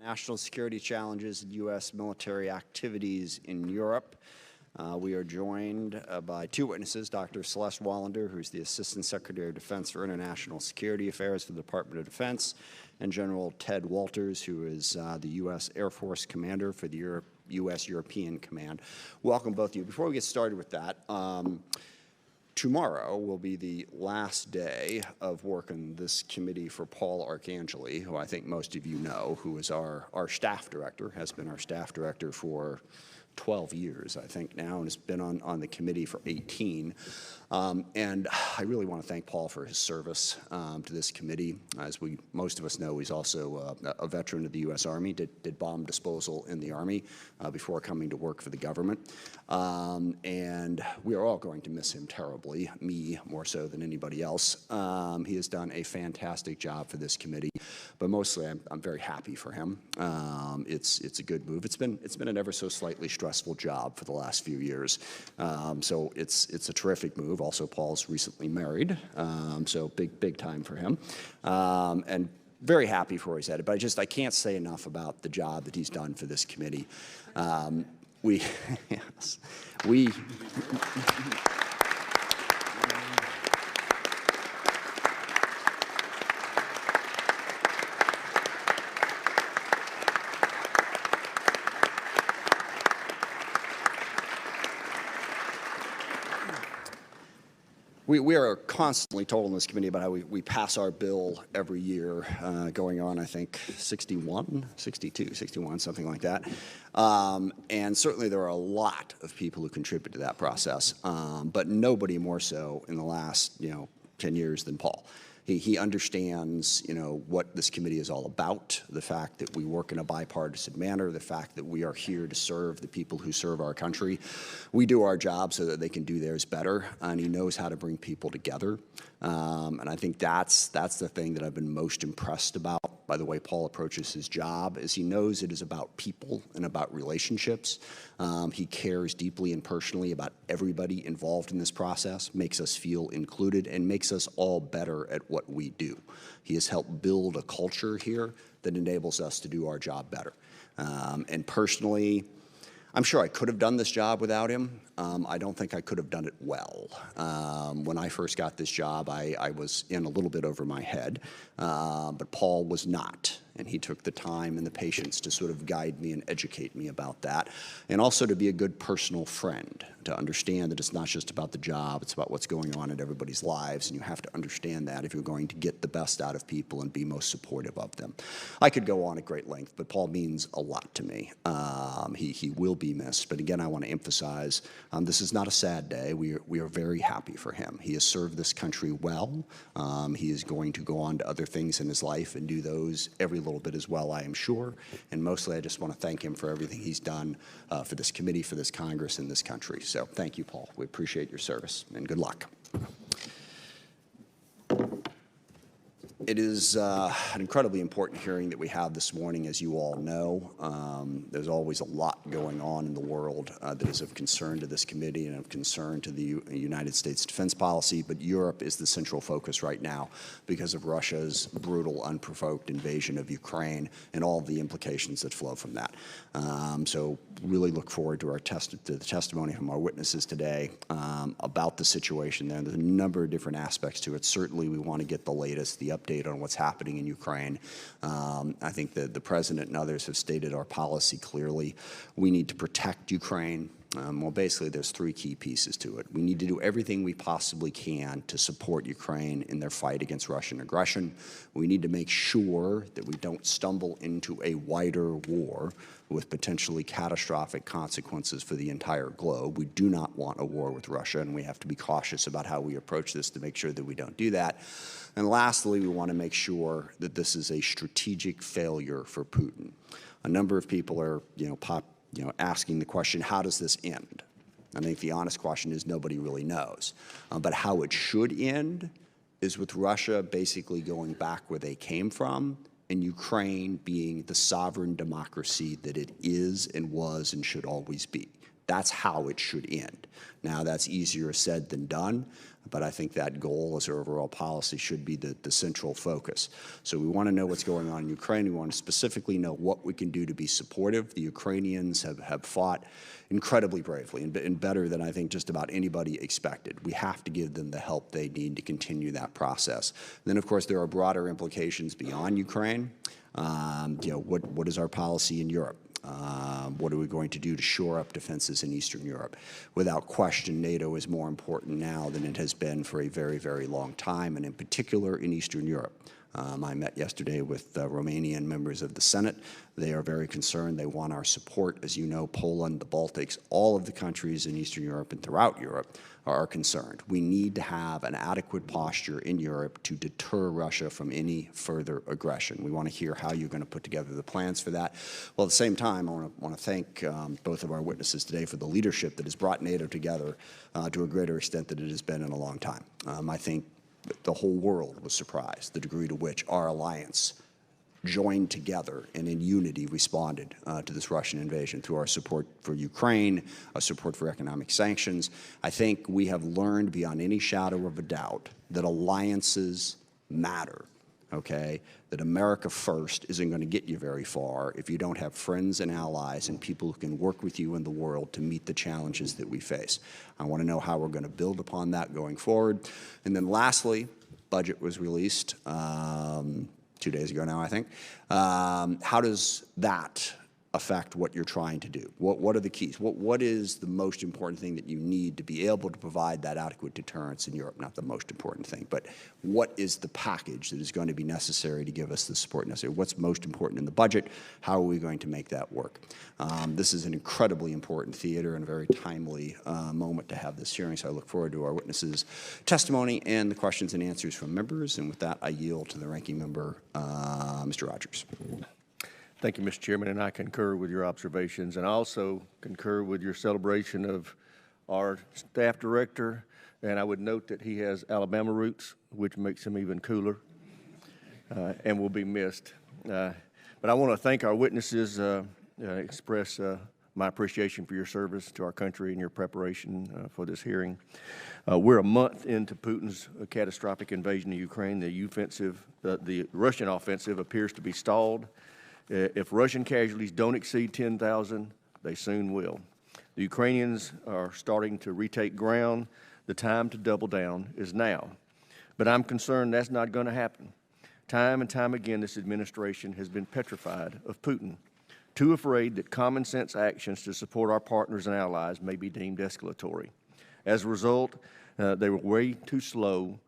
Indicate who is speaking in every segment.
Speaker 1: national security challenges and U.S. military activities in Europe. We are joined by two witnesses, Dr. Celeste Wallander, who's the Assistant Secretary of Defense for International Security Affairs for the Department of Defense, and General Ted Wolters, who is the U.S. Air Force Commander for the U.S. European Command. Welcome, both of you. Before we get started with that, tomorrow will be the last day of work in this committee for Paul Arcangeli, who I think most of you know, who is our staff director, has been our staff director for 12 years, I think now, and has been on the committee for 18. And I really want to thank Paul for his service to this committee. As most of us know, he's also a veteran of the U.S. Army, did bomb disposal in the Army before coming to work for the government. And we are all going to miss him terribly, me more so than anybody else. He has done a fantastic job for this committee, but mostly I'm very happy for him. It's a good move. It's been an ever so slightly stressful job for the last few years. So it's a terrific move. Also, Paul's recently married, so big time for him. And very happy for where he's headed. But I can't say enough about the job that he's done for this committee. We are constantly told in this committee about how we pass our bill every year, going on, I think, 61, something like that. And certainly there are a lot of people who contribute to that process, but nobody more so in the last 10 years than Paul. He understands, what this committee is all about, the fact that we work in a bipartisan manner, the fact that we are here to serve the people who serve our country. We do our job so that they can do theirs better, and he knows how to bring people together. And I think that's the thing that I've been most impressed about by the way Paul approaches his job, is he knows it is about people and about relationships. He cares deeply and personally about everybody involved in this process, makes us feel included, and makes us all better at what we do. He has helped build a culture here that enables us to do our job better. And personally, I'm sure I could have done this job without him. I don't think I could have done it well. When I first got this job, I was in a little bit over my head, but Paul was not. And he took the time and the patience to sort of guide me and educate me about that, and also to be a good personal friend, to understand that it's not just about the job, it's about what's going on in everybody's lives, and you have to understand that if you're going to get the best out of people and be most supportive of them. I could go on at great length, but Paul means a lot to me. He will be missed, but again, I want to emphasize, this is not a sad day. We are very happy for him. He has served this country well. He is going to go on to other things in his life and do those every little bit as well, I am sure. And mostly, I just want to thank him for everything he's done for this committee, for this Congress, and this country. So thank you, Paul. We appreciate your service, and good luck. It is an incredibly important hearing that we have this morning, as you all know. There's always a lot going on in the world that is of concern to this committee and of concern to the United States defense policy, but Europe is the central focus right now because of Russia's brutal, unprovoked invasion of Ukraine and all of the implications that flow from that. So really look forward to the testimony from our witnesses today about the situation there. There's a number of different aspects to it. Certainly, we want to get the latest, the update on what's happening in Ukraine. I think that the President and others have stated our policy clearly. We need to protect Ukraine. Well, basically, there's three key pieces to it. We need to do everything we possibly can to support Ukraine in their fight against Russian aggression. We need to make sure that we don't stumble into a wider war with potentially catastrophic consequences for the entire globe. We do not want a war with Russia, and we have to be cautious about how we approach this to make sure that we don't do that. And lastly, we want to make sure that this is a strategic failure for Putin. A number of people are, asking the question, how does this end? I think the honest question is nobody really knows. But how it should end is with Russia basically going back where they came from, and Ukraine being the sovereign democracy that it is and was and should always be. That's how it should end. Now, that's easier said than done, but I think that goal as our overall policy should be the central focus. So we want to know what's going on in Ukraine. We want to specifically know what we can do to be supportive. The Ukrainians have fought incredibly bravely and better than I think just about anybody expected. We have to give them the help they need to continue that process. And then, of course, there are broader implications beyond Ukraine. What is our policy in Europe? What are we going to do to shore up defenses in Eastern Europe? Without question, NATO is more important now than it has been for a very, very long time, and in particular in Eastern Europe. I met yesterday with Romanian members of the Senate. They are very concerned. They want our support. As you know, Poland, the Baltics, all of the countries in Eastern Europe and throughout Europe are concerned. We need to have an adequate posture in Europe to deter Russia from any further aggression. We want to hear how you're going to put together the plans for that. Well, at the same time, I want to thank both of our witnesses today for the leadership that has brought NATO together to a greater extent than it has been in a long time. I think the whole world was surprised, the degree to which our alliance joined together and in unity responded to this Russian invasion through our support for Ukraine, our support for economic sanctions. I think we have learned beyond any shadow of a doubt that alliances matter, okay? That America first isn't going to get you very far if you don't have friends and allies and people who can work with you in the world to meet the challenges that we face. I want to know how we're going to build upon that going forward. And then lastly, budget was released 2 days ago now, I think. How does that affect what you're trying to do? What are the keys? What is the most important thing that you need to be able to provide that adequate deterrence in Europe? Not the most important thing, but what is the package that is going to be necessary to give us the support necessary? What's most important in the budget? How are we going to make that work? This is an incredibly important theater and a very timely moment to have this hearing, so I look forward to our witnesses' testimony and the questions and answers from members. And with that, I yield to the ranking member, Mr. Rogers.
Speaker 2: Thank you, Mr. Chairman, and I concur with your observations, and I also concur with your celebration of our staff director, and I would note that he has Alabama roots, which makes him even cooler, and will be missed. But I want to thank our witnesses, express my appreciation for your service to our country and your preparation for this hearing. We're a month into Putin's catastrophic invasion of Ukraine. The Russian offensive appears to be stalled. If Russian casualties don't exceed 10,000, they soon will. The Ukrainians are starting to retake ground. The time to double down is now. But I'm concerned that's not going to happen. Time and time again, this administration has been petrified of Putin, too afraid that common sense actions to support our partners and allies may be deemed escalatory. As a result, they were way too slow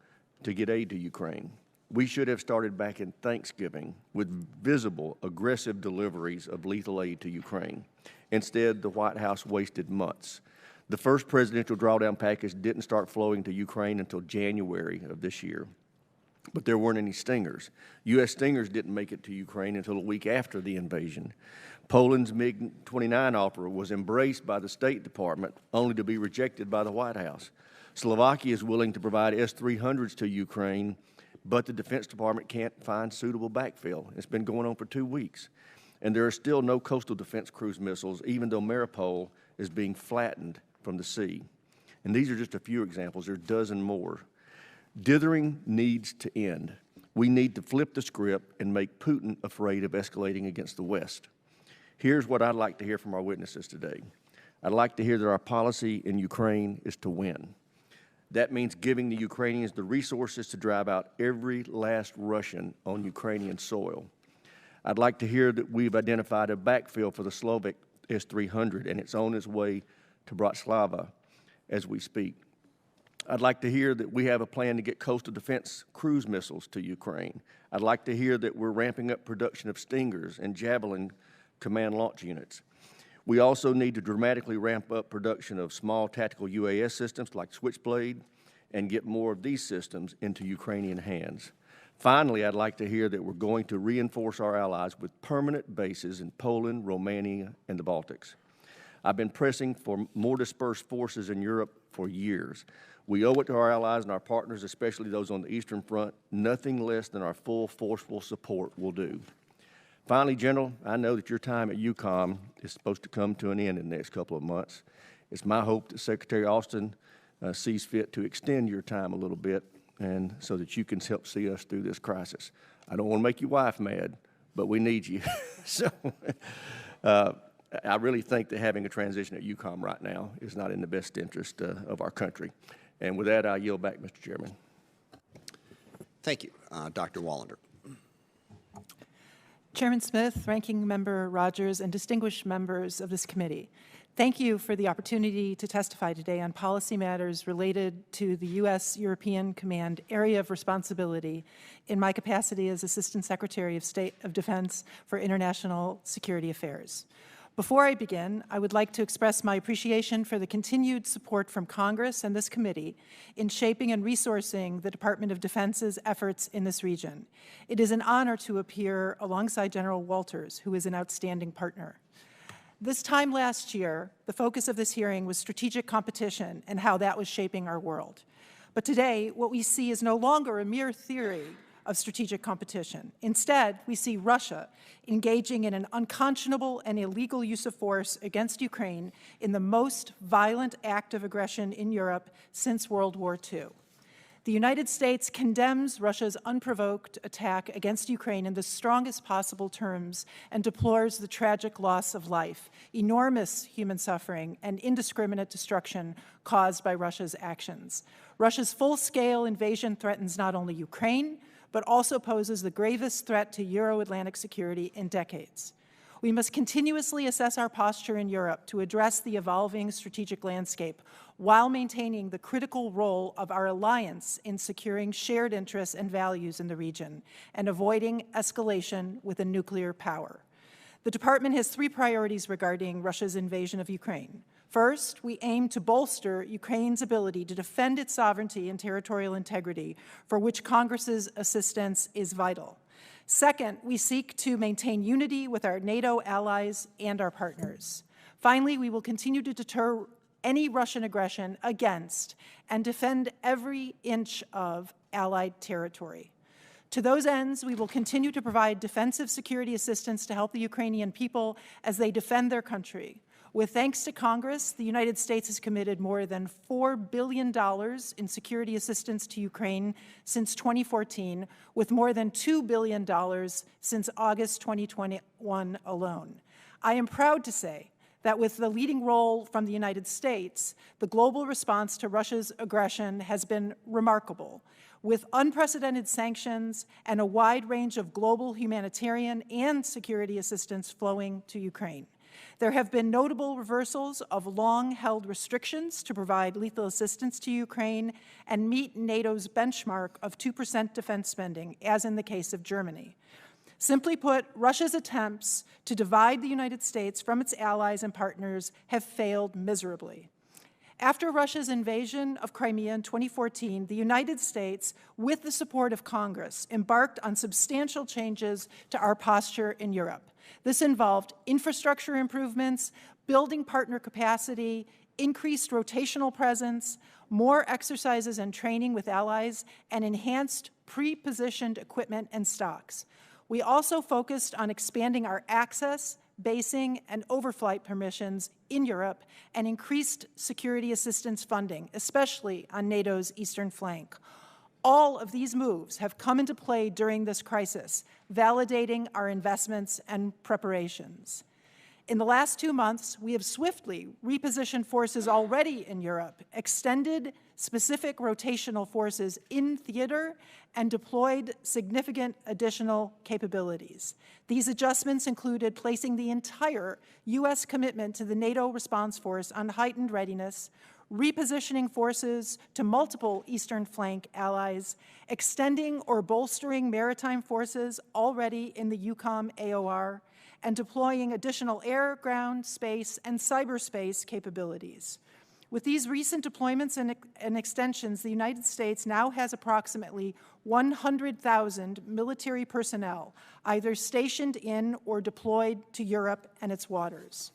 Speaker 2: to get aid to Ukraine. We should have started back in Thanksgiving with visible, aggressive deliveries of lethal aid to Ukraine. Instead, the White House wasted months. The first presidential drawdown package didn't start flowing to Ukraine until January of this year. But there weren't any Stingers. U.S. Stingers didn't make it to Ukraine until a week after the invasion. Poland's MiG-29 offer was embraced by the State Department, only to be rejected by the White House. Slovakia is willing to provide S-300s to Ukraine, but the Defense Department can't find suitable backfill. It's been going on for 2 weeks. And there are still no coastal defense cruise missiles, even though Mariupol is being flattened from the sea. And these are just a few examples. There are a dozen more. Dithering needs to end. We need to flip the script and make Putin afraid of escalating against the West. Here's what I'd like to hear from our witnesses today. I'd like to hear that our policy in Ukraine is to win. That means giving the Ukrainians the resources to drive out every last Russian on Ukrainian soil. I'd like to hear that we've identified a backfill for the Slovak S-300 and it's on its way to Bratislava as we speak. I'd like to hear that we have a plan to get coastal defense cruise missiles to Ukraine. I'd like to hear that we're ramping up production of Stingers and Javelin command launch units. We also need to dramatically ramp up production of small tactical UAS systems like Switchblade and get more of these systems into Ukrainian hands. Finally, I'd like to hear that we're going to reinforce our allies with permanent bases in Poland, Romania, and the Baltics. I've been pressing for more dispersed forces in Europe for years. We owe it to our allies and our partners, especially those on the Eastern Front. Nothing less than our full forceful support will do. Finally, General, I know that your time at Eucom is supposed to come to an end in the next couple of months. It's my hope that Secretary Austin sees fit to extend your time a little bit, and so that you can help see us through this crisis. I don't want to make your wife mad, but we need you. So I really think that having a transition at Eucom right now is not in the best interest of our country. And with that, I yield back, Mr. Chairman.
Speaker 1: Thank you. Dr. Wallander.
Speaker 3: Chairman Smith, Ranking Member Rogers, and distinguished members of this committee, thank you for the opportunity to testify today on policy matters related to the U.S.-European Command area of responsibility in my capacity as Assistant Secretary of State of Defense for International Security Affairs. Before I begin, I would like to express my appreciation for the continued support from Congress and this committee in shaping and resourcing the Department of Defense's efforts in this region. It is an honor to appear alongside General Wolters, who is an outstanding partner. This time last year, the focus of this hearing was strategic competition and how that was shaping our world. But today, what we see is no longer a mere theory of strategic competition. Instead, we see Russia engaging in an unconscionable and illegal use of force against Ukraine in the most violent act of aggression in Europe since World War II. The United States condemns Russia's unprovoked attack against Ukraine in the strongest possible terms and deplores the tragic loss of life, enormous human suffering, and indiscriminate destruction caused by Russia's actions. Russia's full-scale invasion threatens not only Ukraine, but also poses the gravest threat to Euro-Atlantic security in decades. We must continuously assess our posture in Europe to address the evolving strategic landscape while maintaining the critical role of our alliance in securing shared interests and values in the region and avoiding escalation with a nuclear power. The Department has three priorities regarding Russia's invasion of Ukraine. First, we aim to bolster Ukraine's ability to defend its sovereignty and territorial integrity, for which Congress's assistance is vital. Second, we seek to maintain unity with our NATO allies and our partners. Finally, we will continue to deter any Russian aggression against and defend every inch of allied territory. To those ends, we will continue to provide defensive security assistance to help the Ukrainian people as they defend their country. With thanks to Congress, the United States has committed more than $4 billion in security assistance to Ukraine since 2014, with more than $2 billion since August 2021 alone. I am proud to say that with the leading role from the United States, the global response to Russia's aggression has been remarkable, with unprecedented sanctions and a wide range of global humanitarian and security assistance flowing to Ukraine. There have been notable reversals of long-held restrictions to provide lethal assistance to Ukraine and meet NATO's benchmark of 2% defense spending, as in the case of Germany. Simply put, Russia's attempts to divide the United States from its allies and partners have failed miserably. After Russia's invasion of Crimea in 2014, the United States, with the support of Congress, embarked on substantial changes to our posture in Europe. This involved infrastructure improvements, building partner capacity, increased rotational presence, more exercises and training with allies, and enhanced pre-positioned equipment and stocks. We also focused on expanding our access, basing, and overflight permissions in Europe and increased security assistance funding, especially on NATO's eastern flank. All of these moves have come into play during this crisis, validating our investments and preparations. In the last 2 months, we have swiftly repositioned forces already in Europe, extended specific rotational forces in theater, and deployed significant additional capabilities. These adjustments included placing the entire U.S. commitment to the NATO response force on heightened readiness, repositioning forces to multiple Eastern Flank allies, extending or bolstering maritime forces already in the Eucom AOR, and deploying additional air, ground, space, and cyberspace capabilities. With these recent deployments and extensions, the United States now has approximately 100,000 military personnel, either stationed in or deployed to Europe and its waters.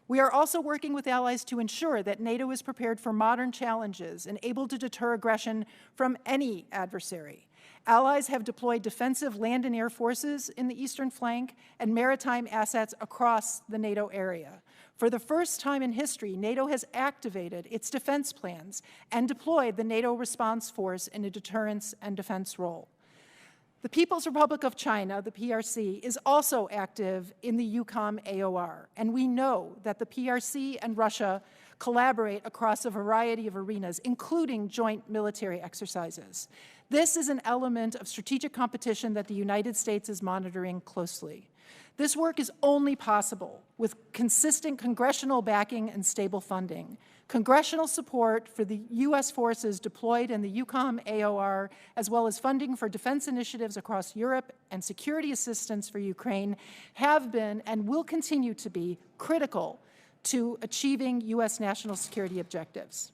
Speaker 3: We are also working with allies to ensure that NATO is prepared for modern challenges and able to deter aggression from any adversary. Allies have deployed defensive land and air forces in the eastern flank and maritime assets across the NATO area. For the first time in history, NATO has activated its defense plans and deployed the NATO Response Force in a deterrence and defense role. The People's Republic of China, the PRC, is also active in the Eucom AOR, and we know that the PRC and Russia collaborate across a variety of arenas, including joint military exercises. This is an element of strategic competition that the United States is monitoring closely. This work is only possible with consistent congressional backing and stable funding. Congressional support for the U.S. forces deployed in the Eucom AOR, as well as funding for defense initiatives across Europe and security assistance for Ukraine, have been and will continue to be critical to achieving U.S. national security objectives.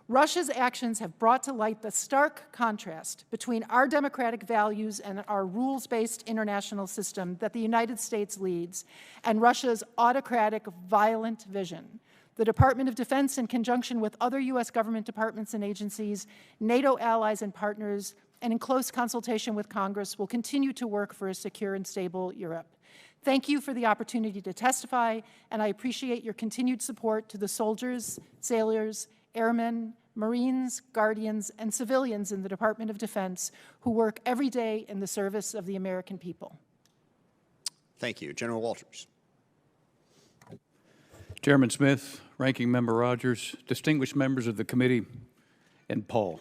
Speaker 3: Russia's actions have brought to light the stark contrast between our democratic values and our rules-based international system that the United States leads and Russia's autocratic, violent vision. The Department of Defense, in conjunction with other U.S. government departments and agencies, NATO allies and partners, and in close consultation with Congress, will continue to work for a secure and stable Europe. Thank you for the opportunity to testify, and I appreciate your continued support to the soldiers, sailors, airmen, Marines, Guardians, and civilians in the Department of Defense who work every day in the service of the American people.
Speaker 1: Thank you. General Wolters.
Speaker 4: Chairman Smith, Ranking Member Rogers, distinguished members of the committee, and Paul.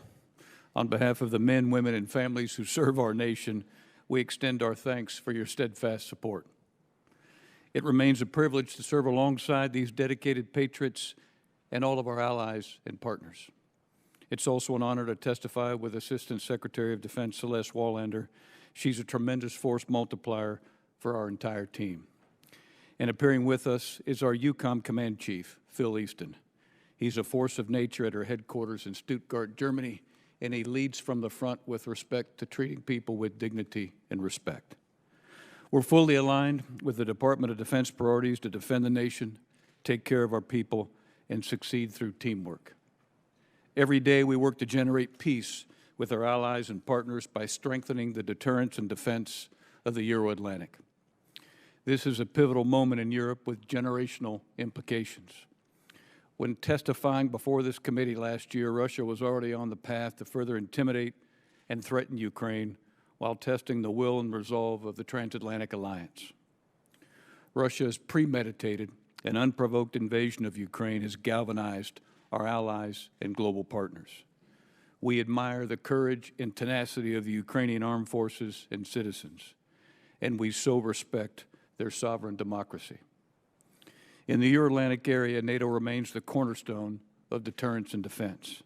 Speaker 4: On behalf of the men, women, and families who serve our nation, we extend our thanks for your steadfast support. It remains a privilege to serve alongside these dedicated patriots and all of our allies and partners. It's also an honor to testify with Assistant Secretary of Defense Celeste Wallander. She's a tremendous force multiplier for our entire team. And appearing with us is our Eucom Command Chief, Phil Easton. He's a force of nature at our headquarters in Stuttgart, Germany, and he leads from the front with respect to treating people with dignity and respect. We're fully aligned with the Department of Defense priorities to defend the nation, take care of our people, and succeed through teamwork. Every day we work to generate peace with our allies and partners by strengthening the deterrence and defense of the Euro-Atlantic. This is a pivotal moment in Europe with generational implications. When testifying before this committee last year, Russia was already on the path to further intimidate and threaten Ukraine while testing the will and resolve of the transatlantic alliance. Russia's premeditated and unprovoked invasion of Ukraine has galvanized our allies and global partners. We admire the courage and tenacity of the Ukrainian armed forces and citizens, and we so respect their sovereign democracy. In the Euro-Atlantic area, NATO remains the cornerstone of deterrence and defense.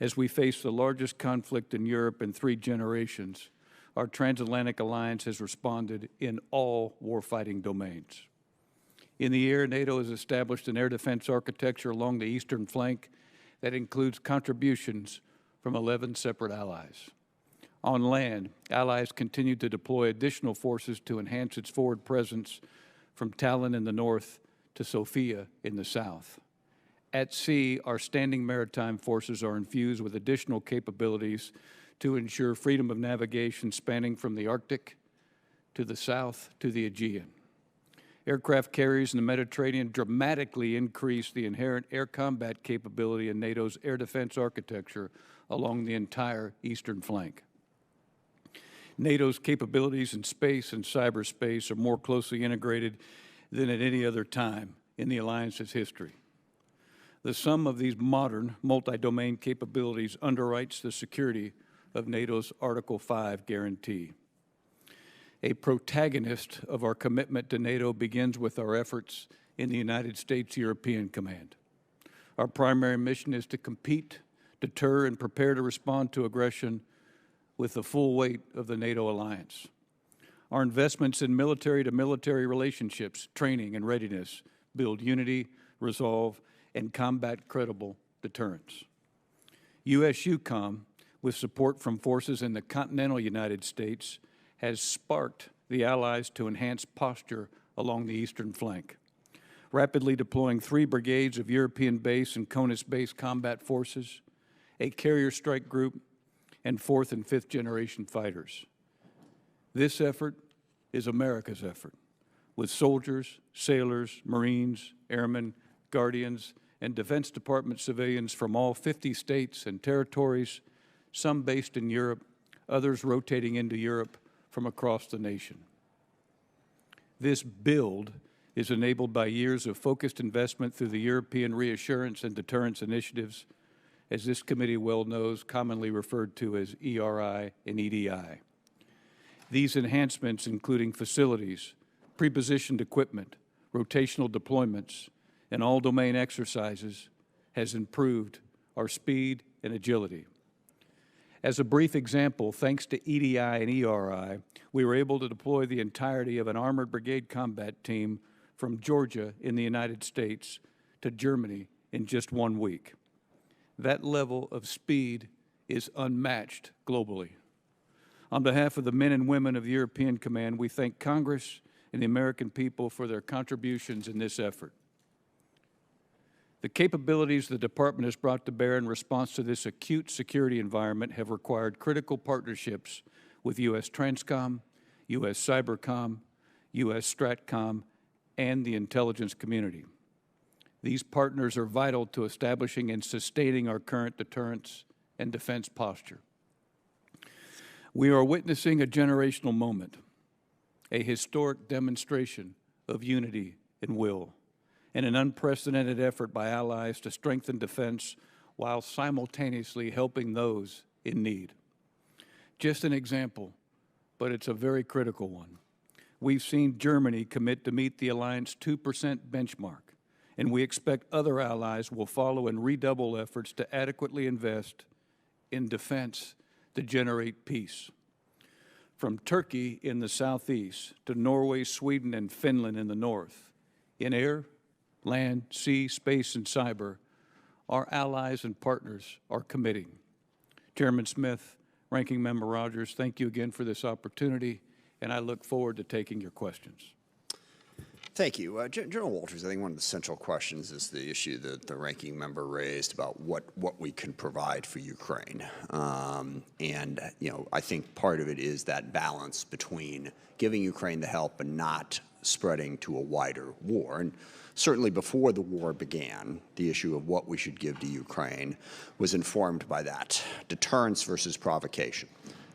Speaker 4: As we face the largest conflict in Europe in 3 generations, our transatlantic alliance has responded in all warfighting domains. In the air, NATO has established an air defense architecture along the eastern flank that includes contributions from 11 separate allies. On land, allies continue to deploy additional forces to enhance its forward presence from Tallinn in the north to Sofia in the south. At sea, our standing maritime forces are infused with additional capabilities to ensure freedom of navigation spanning from the Arctic to the south to the Aegean. Aircraft carriers in the Mediterranean dramatically increase the inherent air combat capability in NATO's air defense architecture along the entire eastern flank. NATO's capabilities in space and cyberspace are more closely integrated than at any other time in the alliance's history. The sum of these modern multi-domain capabilities underwrites the security of NATO's Article 5 guarantee. A protagonist of our commitment to NATO begins with our efforts in the United States European Command. Our primary mission is to compete, deter, and prepare to respond to aggression with the full weight of the NATO alliance. Our investments in military-to-military relationships, training, and readiness build unity, resolve, and combat credible deterrence. U.S. Eucom, with support from forces in the continental United States, has sparked the allies to enhance posture along the eastern flank, rapidly deploying 3 brigades of European base and CONUS-based combat forces, a carrier strike group, and 4th and 5th generation fighters. This effort is America's effort, with soldiers, sailors, Marines, airmen, guardians, and Defense Department civilians from all 50 states and territories, some based in Europe, others rotating into Europe from across the nation. This build is enabled by years of focused investment through the European Reassurance and Deterrence Initiatives, as this committee well knows, commonly referred to as ERI and EDI. These enhancements, including facilities, pre-positioned equipment, rotational deployments, and all-domain exercises, has improved our speed and agility. As a brief example, thanks to EDI and ERI, we were able to deploy the entirety of an armored brigade combat team from Georgia in the United States to Germany in just 1 week. That level of speed is unmatched globally. On behalf of the men and women of the European Command, we thank Congress and the American people for their contributions in this effort. The capabilities the Department has brought to bear in response to this acute security environment have required critical partnerships with U.S. Transcom, U.S. Cybercom, U.S. Stratcom, and the intelligence community. These partners are vital to establishing and sustaining our current deterrence and defense posture. We are witnessing a generational moment, a historic demonstration of unity and will, and an unprecedented effort by allies to strengthen defense while simultaneously helping those in need. Just an example, but it's a very critical one. We've seen Germany commit to meet the alliance 2% benchmark, and we expect other allies will follow and redouble efforts to adequately invest in defense to generate peace. From Turkey in the southeast to Norway, Sweden, and Finland in the north, in air, land, sea, space, and cyber, our allies and partners are committing. Chairman Smith, Ranking Member Rogers, thank you again for this opportunity, and I look forward to taking your questions.
Speaker 1: Thank you. General Wolters, I think one of the central questions is the issue that the ranking member raised about what we can provide for Ukraine. I think part of it is that balance between giving Ukraine the help and not spreading to a wider war. And certainly before the war began, the issue of what we should give to Ukraine was informed by that, deterrence versus provocation.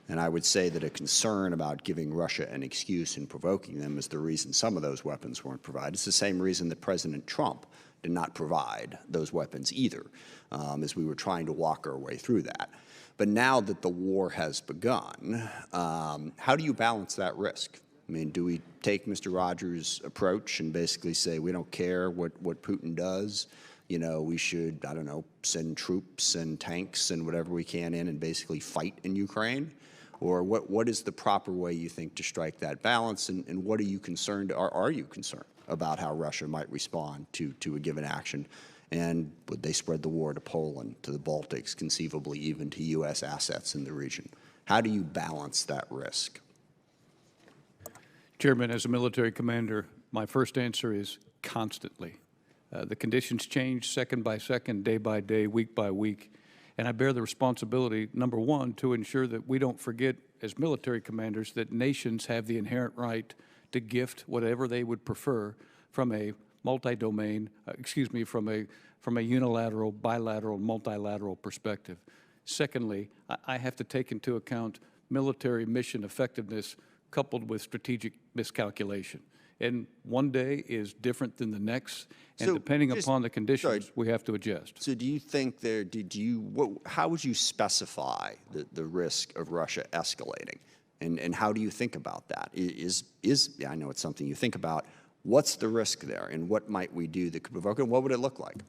Speaker 1: And I would say that a concern about giving Russia an excuse and provoking them is the reason some of those weapons weren't provided. It's the same reason that President Trump did not provide those weapons either, as we were trying to walk our way through that. But now that the war has begun, how do you balance that risk? I mean, do we take Mr. Rogers' approach and basically say we don't care what Putin does? You know, we should, I don't know, send troops and tanks and whatever we can in and basically fight in Ukraine? Or what is the proper way you think to strike that balance? And what are you concerned, or are you concerned about how Russia might respond to a given action? And would they spread the war to Poland, to the Baltics, conceivably even to U.S. assets in the region? How do you balance that risk?
Speaker 4: Chairman, as a military commander, my first answer is constantly. The conditions change second by second, day by day, week by week. And I bear the responsibility, number one, to ensure that we don't forget as military commanders that nations have the inherent right to gift whatever they would prefer from a multi-domain, from a unilateral, bilateral, multilateral perspective. Secondly, I have to take into account military mission effectiveness coupled with strategic miscalculation. And one day is different than the next, and so depending upon the conditions, we have to adjust.
Speaker 1: So do you think there, how would you specify the risk of Russia escalating? And how do you think about that? I know it's something you think about. What's the risk there, and what might we do that could provoke it, and what would it look like?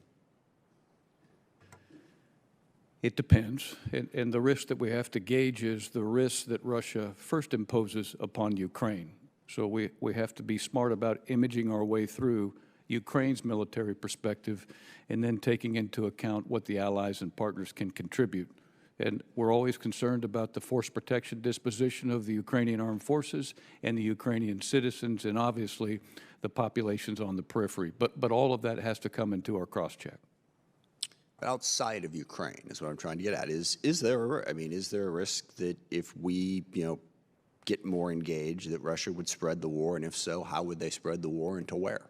Speaker 4: It depends, and the risk that we have to gauge is the risk that Russia first imposes upon Ukraine. So we have to be smart about imaging our way through Ukraine's military perspective and then taking into account what the allies and partners can contribute. And we're always concerned about the force protection disposition of the Ukrainian armed forces and the Ukrainian citizens and obviously the populations on the periphery. But all of that has to come into our cross-check.
Speaker 1: But outside of Ukraine is what I'm trying to get at. Is there a risk that if we, get more engaged, that Russia would spread the war, and if so, how would they spread the war and to where?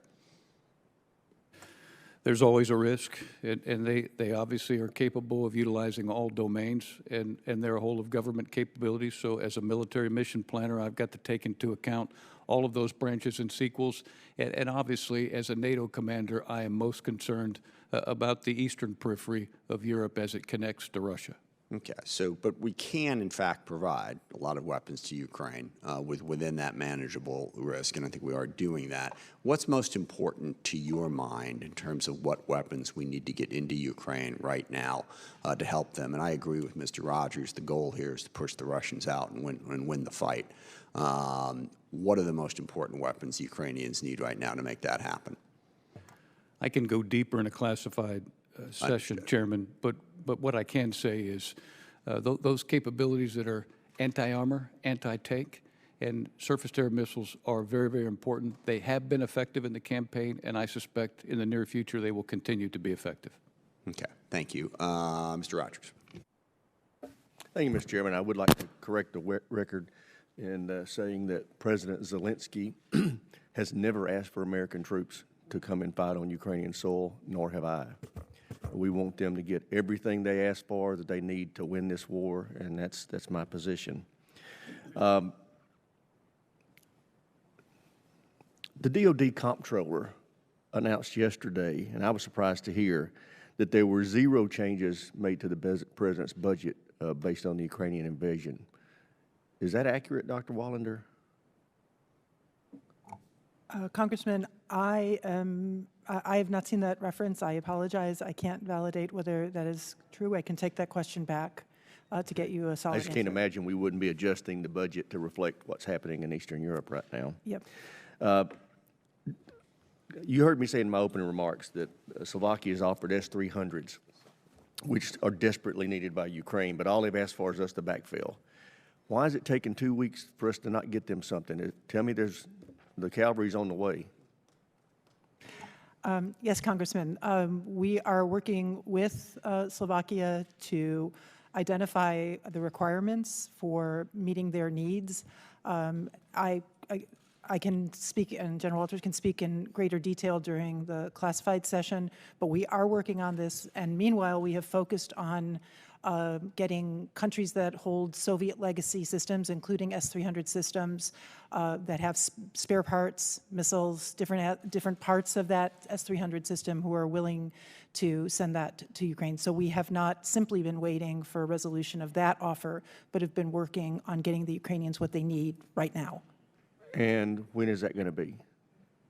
Speaker 4: There's always a risk, and they obviously are capable of utilizing all domains and their whole of government capabilities. So as a military mission planner, I've got to take into account all of those branches and sequels. And obviously, as a NATO commander, I am most concerned about the eastern periphery of Europe as it connects to Russia.
Speaker 1: Okay, so, but we can, in fact, provide a lot of weapons to Ukraine within that manageable risk, and I think we are doing that. What's most important to your mind in terms of what weapons we need to get into Ukraine right now to help them? And I agree with Mr. Rogers. The goal here is to push the Russians out and win the fight. What are the most important weapons Ukrainians need right now to make that happen?
Speaker 4: I can go deeper in a classified session, Chairman, but what I can say is those capabilities that are anti-armor, anti-tank, and surface-to-air missiles are very, very important. They have been effective in the campaign, and I suspect in the near future they will continue to be effective.
Speaker 1: Okay, thank you. Mr. Rogers.
Speaker 2: Thank you, Mr. Chairman. I would like to correct the record in saying that President Zelensky has never asked for American troops to come and fight on Ukrainian soil, nor have I. We want them to get everything they ask for that they need to win this war, and that's my position. The DOD comptroller announced yesterday, and I was surprised to hear, that there were 0 changes made to the president's budget based on the Ukrainian invasion. Is that accurate, Dr. Wallander?
Speaker 3: Congressman, I have not seen that reference. I apologize. I can't validate whether that is true. I can take that question back to get you a solid
Speaker 2: I just can't imagine we wouldn't be adjusting the budget to reflect what's happening in Eastern Europe right now.
Speaker 3: Yep.
Speaker 2: You heard me say in my opening remarks that Slovakia has offered S-300s, which are desperately needed by Ukraine, but all they've asked for is us to backfill. Why is it taking 2 weeks for us to not get them something? Tell me the cavalry's on the way.
Speaker 3: Yes, Congressman. We are working with Slovakia to identify the requirements for meeting their needs. I can speak, and General Wolters can speak in greater detail during the classified session, but we are working on this, and meanwhile, we have focused on getting countries that hold Soviet legacy systems, including S-300 systems, that have spare parts, missiles, different parts of that S-300 system, who are willing to send that to Ukraine. So we have not simply been waiting for a resolution of that offer, but have been working on getting the Ukrainians what they need right now.
Speaker 2: And when is that going to be?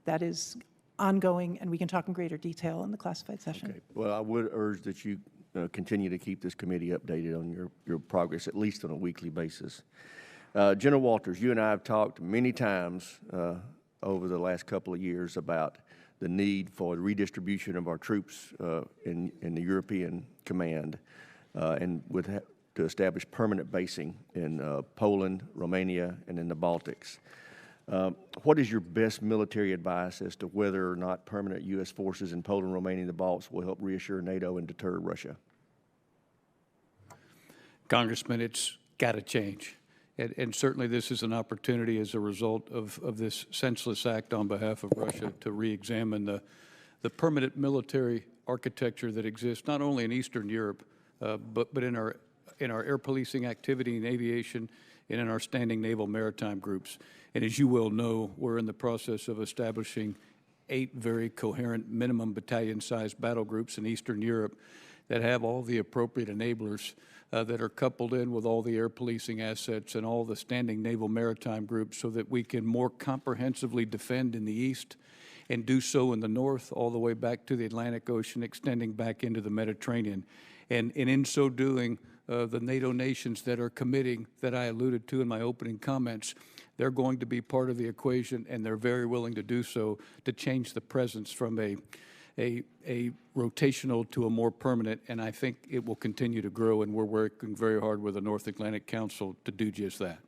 Speaker 3: That is ongoing, and we can talk in greater detail in the classified session.
Speaker 2: Okay. Well, I would urge that you continue to keep this committee updated on your progress, at least on a weekly basis. General Wolters, you and I have talked many times over the last couple of years about the need for the redistribution of our troops in the European command and to establish permanent basing in Poland, Romania, and in the Baltics. What is your best military advice as to whether or not permanent U.S. forces in Poland, Romania, and the Baltics will help reassure NATO and deter Russia? Congressman,
Speaker 4: it's got to change. And certainly this is an opportunity as a result of this senseless act on behalf of Russia to re-examine the permanent military architecture that exists not only in Eastern Europe, but in our air policing activity in aviation and in our standing naval maritime groups. And as you well know, we're in the process of establishing 8 very coherent minimum battalion-sized battle groups in Eastern Europe that have all the appropriate enablers that are coupled in with all the air policing assets and all the standing naval maritime groups so that we can more comprehensively defend in the east and do so in the north all the way back to the Atlantic Ocean, extending back into the Mediterranean. And in so doing, the NATO nations that are committing, that I alluded to in my opening comments, they're going to be part of the equation, and they're very willing to do so to change the presence from a rotational to a more permanent, and I think it will continue to grow, and we're working very hard with the North Atlantic Council to do just that.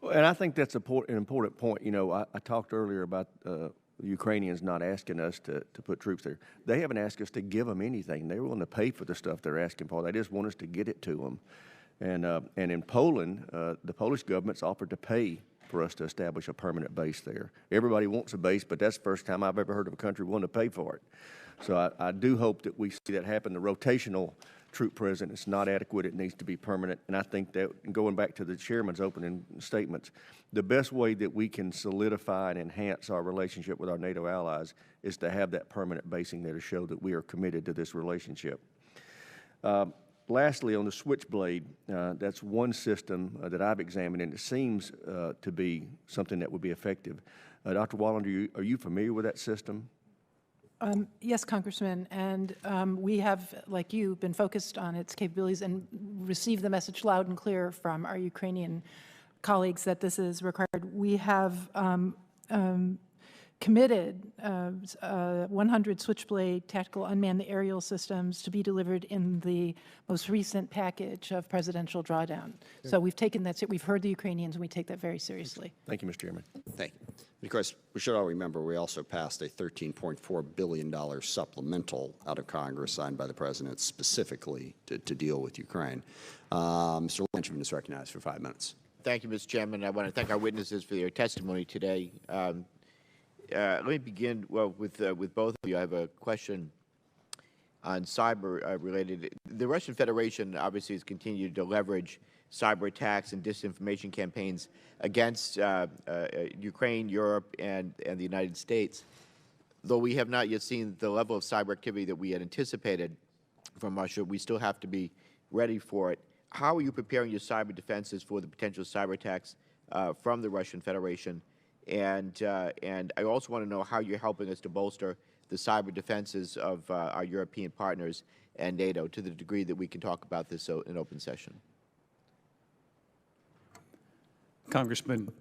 Speaker 2: Well, and I think that's an important point. You know, I talked earlier about the Ukrainians not asking us to put troops there. They haven't asked us to give them anything. They're willing to pay for the stuff they're asking for. They just want us to get it to them. And in Poland, the Polish government's offered to pay for us to establish a permanent base there. Everybody wants a base, but that's the first time I've ever heard of a country willing to pay for it. So I do hope that we see that happen. The rotational troop presence is not adequate. It needs to be permanent. And I think that, going back to the chairman's opening statements, the best way that we can solidify and enhance our relationship with our NATO allies is to have that permanent basing there to show that we are committed to this relationship. Lastly, on the Switchblade, that's one system that I've examined, and it seems to be something that would be effective. Dr. Wallander, are you familiar with that system?
Speaker 3: Yes, Congressman, and we have, like you, been focused on its capabilities and received the message loud and clear from our Ukrainian colleagues that this is required. We have committed 100 Switchblade tactical unmanned aerial systems to be delivered in the most recent package of presidential drawdown. So we've taken that, we've heard the Ukrainians, and we take that very seriously.
Speaker 2: Thank you, Mr. Chairman.
Speaker 1: Thank you. Of course, we should all remember we also passed a $13.4 billion supplemental out of Congress signed by the President specifically to deal with Ukraine. Mr. Lanchman is recognized for 5 minutes.
Speaker 5: Thank you, Mr. Chairman. I want to thank our witnesses for their testimony today. Let me begin, well, with both of you. I have a question on cyber related. The Russian Federation obviously has continued to leverage cyber attacks and disinformation campaigns against Ukraine, Europe, and the United States. Though we have not yet seen the level of cyber activity that we had anticipated from Russia, we still have to be ready for it. How are you preparing your cyber defenses for the potential cyber attacks from the Russian Federation? And I also want to know how you're helping us to bolster the cyber defenses of our European partners and NATO to the degree that we can talk about this in open session.
Speaker 4: Congressman,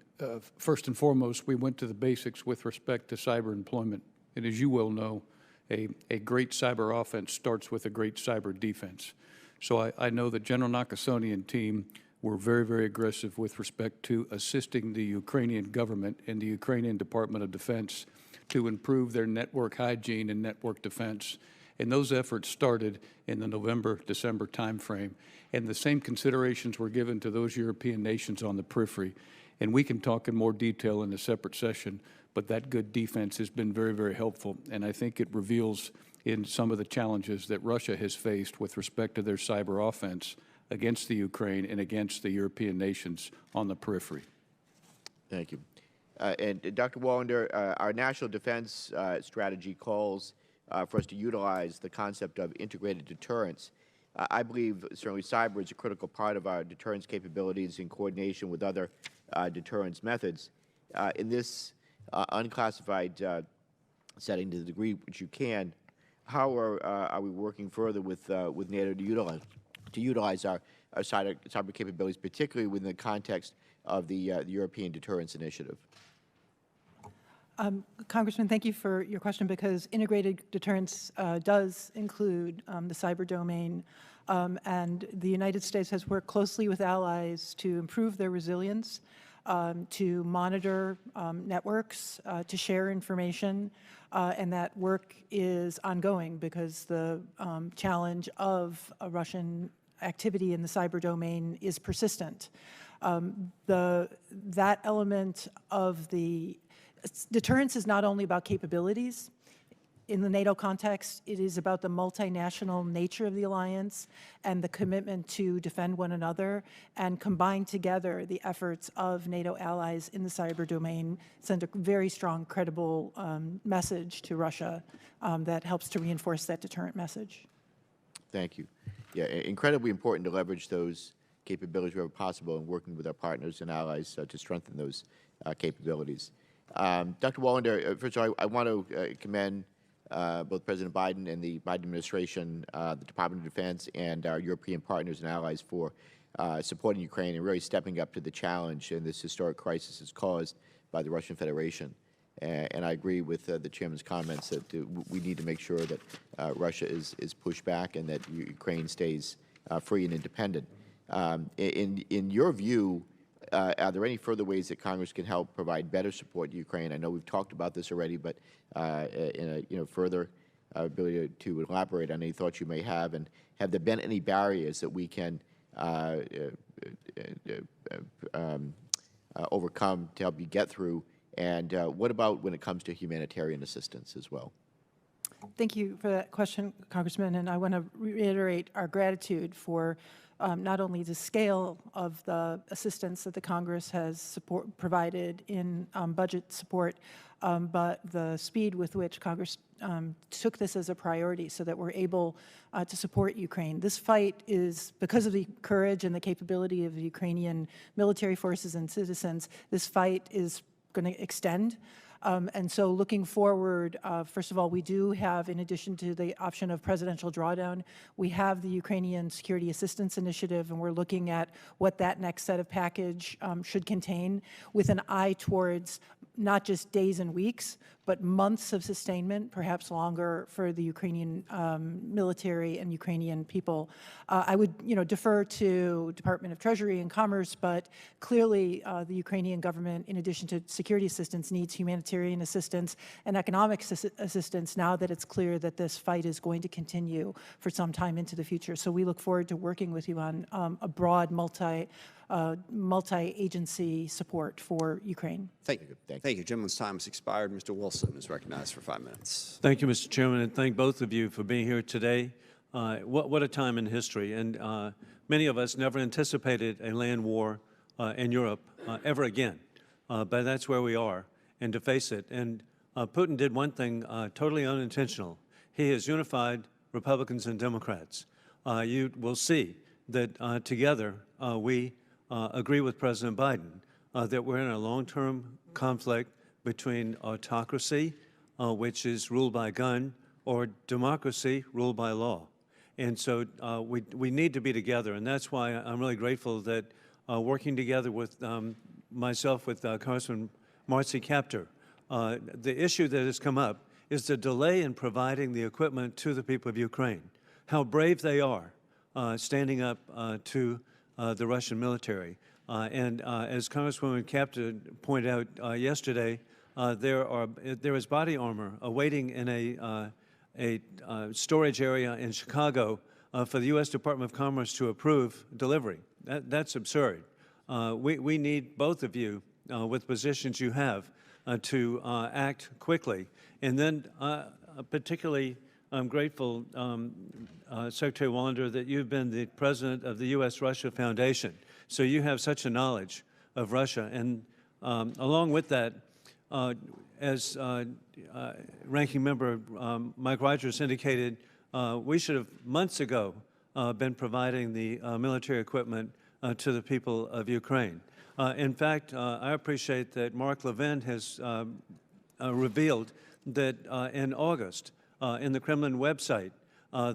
Speaker 4: first and foremost, we went to the basics with respect to cyber employment. And as you well know, a great cyber offense starts with a great cyber defense. So I know that General Nakasone and team were very, very aggressive with respect to assisting the Ukrainian government and the Ukrainian Department of Defense to improve their network hygiene and network defense. And those efforts started in the November-December timeframe. And the same considerations were given to those European nations on the periphery. And we can talk in more detail in a separate session, but that good defense has been very, very helpful. And I think it reveals in some of the challenges that Russia has faced with respect to their cyber offense against the Ukraine and against the European nations on the periphery.
Speaker 5: Thank you. And Dr. Wallander, our national defense strategy calls for us to utilize the concept of integrated deterrence. I believe certainly cyber is a critical part of our deterrence capabilities in coordination with other deterrence methods. In this unclassified setting, to the degree which you can, how are we working further with NATO to utilize our cyber capabilities, particularly within the context of the European Deterrence Initiative?
Speaker 3: Congressman, thank you for your question, because integrated deterrence does include the cyber domain, and the United States has worked closely with allies to improve their resilience, to monitor networks, to share information, and that work is ongoing because the challenge of Russian activity in the cyber domain is persistent. That element of the deterrence is not only about capabilities. In the NATO context, it is about the multinational nature of the alliance and the commitment to defend one another and combine together the efforts of NATO allies in the cyber domain, send a very strong, credible message to Russia that helps to reinforce that deterrent message.
Speaker 5: Thank you. Yeah, incredibly important to leverage those capabilities wherever possible and working with our partners and allies to strengthen those capabilities. Dr. Wallander, first of all, I want to commend both President Biden and the Biden administration, the Department of Defense, and our European partners and allies for supporting Ukraine and really stepping up to the challenge in this historic crisis is caused by the Russian Federation. And I agree with the Chairman's comments that we need to make sure that Russia is pushed back and that Ukraine stays free and independent. In your view, are there any further ways that Congress can help provide better support to Ukraine? I know we've talked about this already, but in a further ability to elaborate on any thoughts you may have, and have there been any barriers that we can overcome to help you get through? And what about when it comes to humanitarian assistance as well?
Speaker 3: Thank you for that question, Congressman, and I want to reiterate our gratitude for not only the scale of the assistance that the Congress has provided in budget support, but the speed with which Congress took this as a priority so that we're able to support Ukraine. This fight is, because of the courage and the capability of the Ukrainian military forces and citizens, this fight is going to extend. And so looking forward, first of all, we do have, in addition to the option of presidential drawdown, we have the Ukrainian Security Assistance Initiative, and we're looking at what that next set of package should contain, with an eye towards not just days and weeks, but months of sustainment, perhaps longer, for the Ukrainian military and Ukrainian people. I would, defer to Department of Treasury and Commerce, but clearly the Ukrainian government, in addition to security assistance, needs humanitarian assistance and economic assistance now that it's clear that this fight is going to continue for some time into the future. So we look forward to working with you on a broad multi-agency support for Ukraine.
Speaker 1: Thank you. Thank you. Gentleman's time has expired. Mr. Wilson is recognized for 5 minutes.
Speaker 6: Thank you, Mr. Chairman, and thank both of you for being here today. What a time in history. And many of us never anticipated a land war in Europe ever again. But that's where we are, and to face it. And Putin did one thing totally unintentional. He has unified Republicans and Democrats. You will see that together we agree with President Biden that we're in a long-term conflict between autocracy, which is ruled by gun, or democracy ruled by law. And so we need to be together, and that's why I'm really grateful that working together with myself, with Congressman Marcy Kaptur, the issue that has come up is the delay in providing the equipment to the people of Ukraine. How brave they are standing up to the Russian military. And as Congresswoman Kaptur pointed out yesterday, there is body armor awaiting in a storage area in Chicago for the U.S. Department of Commerce to approve delivery. That's absurd. We need both of you with positions you have to act quickly. And then particularly I'm grateful, Secretary Wallander, that you've been the president of the U.S.-Russia Foundation. So you have such a knowledge of Russia. And along with that, as Ranking Member Mike Rogers indicated, we should have months ago been providing the military equipment to the people of Ukraine. In fact, I appreciate that Mark Levin has revealed that in August, in the Kremlin website,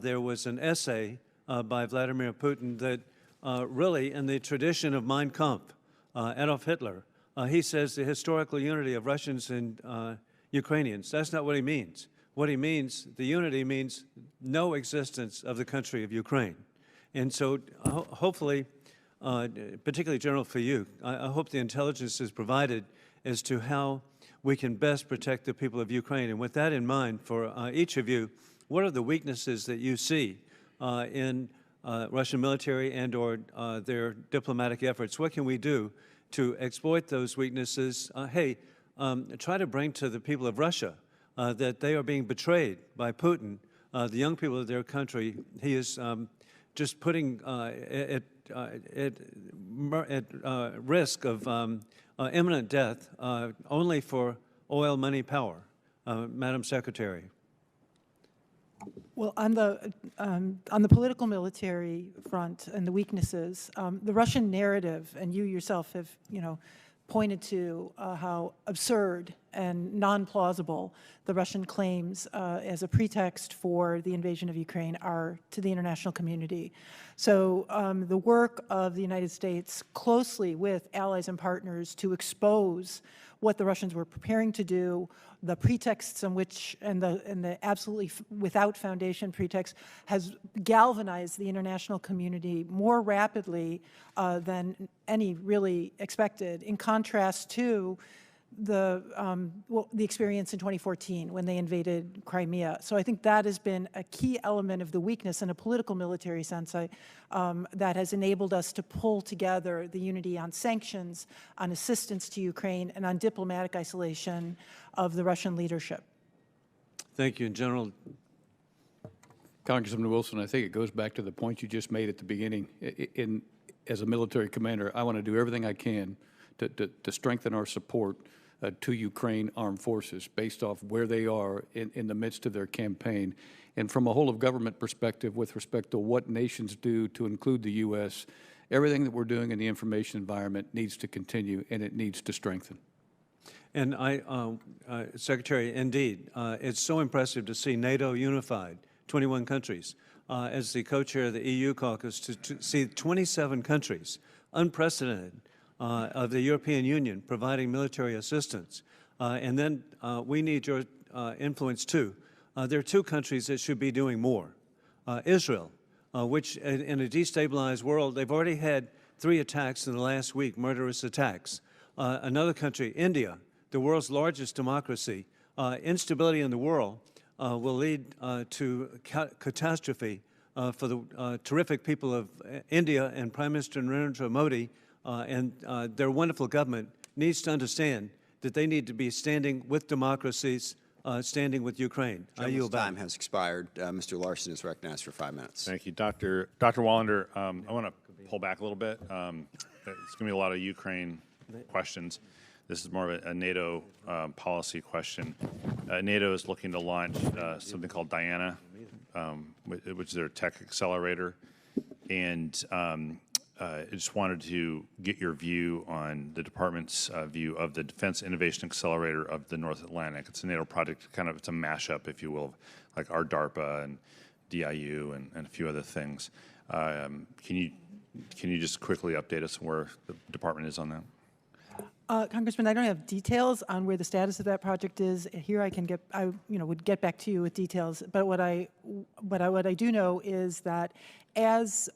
Speaker 6: there was an essay by Vladimir Putin that really, in the tradition of Mein Kampf, Adolf Hitler, he says the historical unity of Russians and Ukrainians. That's not what he means. What he means, the unity means no existence of the country of Ukraine. And so hopefully, particularly General Fayuk, I hope the intelligence is provided as to how we can best protect the people of Ukraine. And with that in mind, for each of you, what are the weaknesses that you see in Russian military and or their diplomatic efforts? What can we do to exploit those weaknesses? Try to bring to the people of Russia that they are being betrayed by Putin, the young people of their country. He is just putting at risk of imminent death only for oil, money, power. Madam Secretary.
Speaker 3: Well, on the political military front and the weaknesses, the Russian narrative, and you yourself have, pointed to how absurd and non-plausible the Russian claims as a pretext for the invasion of Ukraine are to the international community. So the work of the United States closely with allies and partners to expose what the Russians were preparing to do, the pretexts in which, and the absolutely without foundation pretext, has galvanized the international community more rapidly than any really expected, in contrast to the experience in 2014 when they invaded Crimea. So I think that has been a key element of the weakness in a political military sense that has enabled us to pull together the unity on sanctions, on assistance to Ukraine, and on diplomatic isolation of the Russian leadership.
Speaker 6: Thank you, General.
Speaker 4: Congressman Wilson, I think it goes back to the point you just made at the beginning. As a military commander, I want to do everything I can to strengthen our support to Ukraine armed forces based off where they are in the midst of their campaign. And from a whole of government perspective, with respect to what nations do to include the U.S., everything that we're doing in the information environment needs to continue and it needs to strengthen.
Speaker 6: And Secretary, indeed, it's so impressive to see NATO unified, 21 countries. As the co-chair of the EU caucus, to see 27 countries, unprecedented, of the European Union providing military assistance. And then we need your influence too. There are two countries that should be doing more. Israel, which in a destabilized world, they've already had 3 attacks in the last week, murderous attacks. Another country, India, the world's largest democracy. Instability in the world will lead to catastrophe for the terrific people of India, and Prime Minister Narendra Modi and their wonderful government needs to understand that they need to be standing with democracies, standing with Ukraine.
Speaker 1: Gentleman's time has expired. Mr. Larson is recognized for 5 minutes.
Speaker 7: Thank you, Dr. Wallander. I want to pull back a little bit. It's going to be a lot of Ukraine questions. This is more of a NATO policy question. NATO is looking to launch something called Diana, which is their tech accelerator. And I just wanted to get your view on the department's view of the Defense Innovation Accelerator of the North Atlantic. It's a NATO project, kind of, it's a mashup, if you will, like our DARPA and DIU and a few other things. Can you just quickly update us on where the department is on that?
Speaker 3: Congressman, I don't have details on where the status of that project is. Here I can would get back to you with details. But what I do know is that as